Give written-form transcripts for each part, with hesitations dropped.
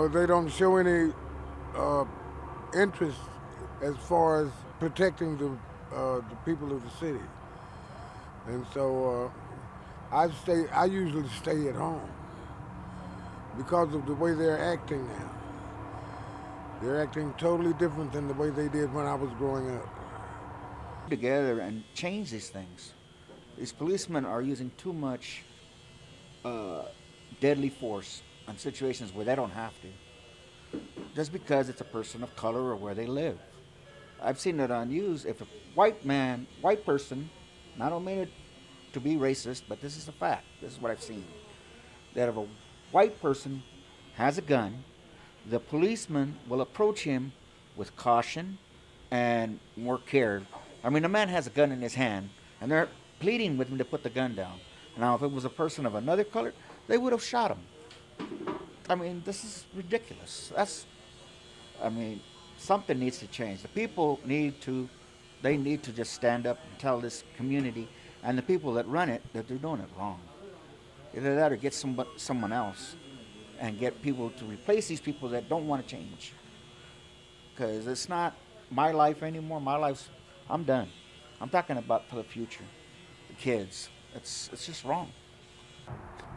they don't show any uh, interest as far as protecting the people of the city, and so I usually stay at home because of the way they're acting now. They're acting totally different than the way they did when I was growing up. Together and change these things. These policemen are using too much uh, deadly force on situations where they don't have to, just because it's a person of color or where they live. I've seen it on news. If a white person, and I don't mean it to be racist, but this is a fact. This is what I've seen. That if a white person has a gun, the policeman will approach him with caution and more care. I mean, the man has a gun in his hand, and they're pleading with him to put the gun down. Now, if it was a person of another color, they would have shot him. I mean, this is ridiculous. I mean, something needs to change. The people they need to just stand up and tell this community and the people that run it that they're doing it wrong. Either that or get someone else and get people to replace these people that don't want to change. Because it's not my life anymore. My life's, I'm done. I'm talking about for the future, the kids. It's just wrong.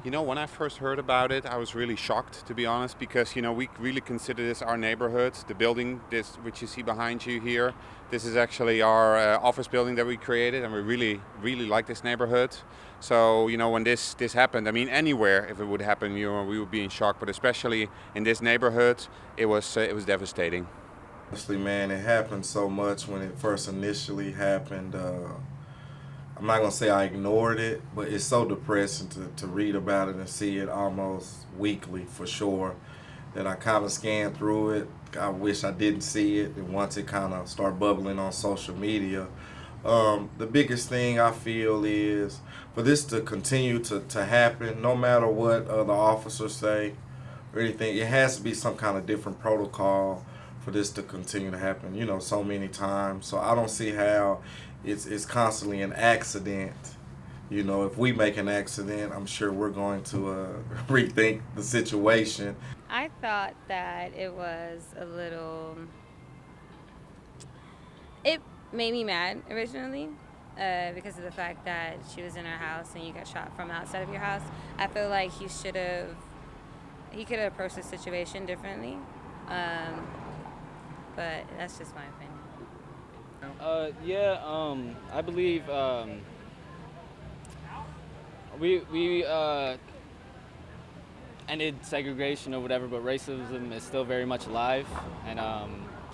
When I first heard about it, I was really shocked, to be honest, because we really consider this our neighborhood. The building, this which you see behind you here, this is actually our office building that we created, and we really, really like this neighborhood. So when this happened, I mean, anywhere if it would happen, we would be in shock. But especially in this neighborhood, it was devastating. Honestly, man, it happened so much when it first initially happened. I'm not gonna say I ignored it, but it's so depressing to read about it and see it almost weekly for sure that I kind of scanned through it. I wish I didn't see it, and once it kind of started bubbling on social media, the biggest thing I feel is for this to continue to happen, no matter what the officers say or anything, it has to be some kind of different protocol for this to continue to happen, so many times. So I don't see how it's constantly an accident. If we make an accident, I'm sure we're going to rethink the situation. I thought that it was a little. It made me mad originally because of the fact that she was in her house and you got shot from outside of your house. I feel like he could have approached the situation differently. Um, but that's just my opinion. I believe we ended segregation or whatever, but racism is still very much alive, and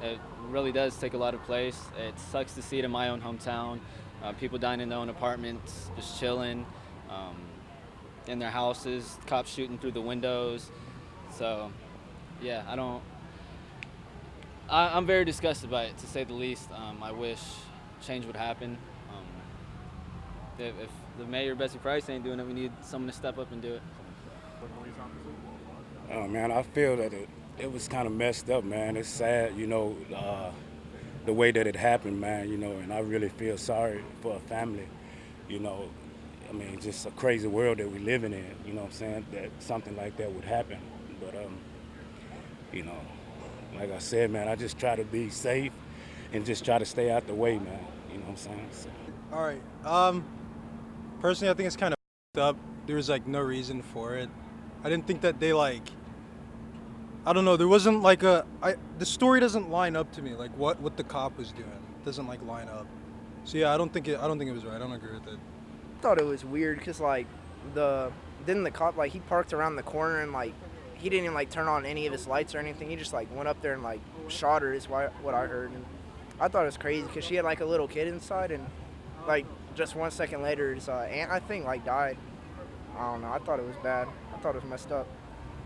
it really does take a lot of place. It sucks to see it in my own hometown. People dying in their own apartments, just chilling in their houses, cops shooting through the windows. So, yeah, I'm very disgusted by it, to say the least. I wish change would happen. If the mayor, Bessie Price, ain't doing it, we need someone to step up and do it. Oh man, I feel that it was kind of messed up, man. It's sad, the way that it happened, man, and I really feel sorry for a family, you know. I mean, just a crazy world that we're living in, you know what I'm saying, that something like that would happen. But, you know, like I said, man, I just try to be safe and just try to stay out the way, man, you know what I'm saying? So. All right. Personally, I think it's kind of up. There was no reason for it. I didn't think that they I don't know. There wasn't the story doesn't line up to me. What the cop was doing doesn't line up. So yeah, I don't think it was right. I don't agree with it. I thought it was weird because the cop he parked around the corner and he didn't even turn on any of his lights or anything. He just went up there and shot her is what I heard. And I thought it was crazy because she had a little kid inside and just 1 second later his aunt I think died. I don't know. I thought it was bad. I thought it was messed up.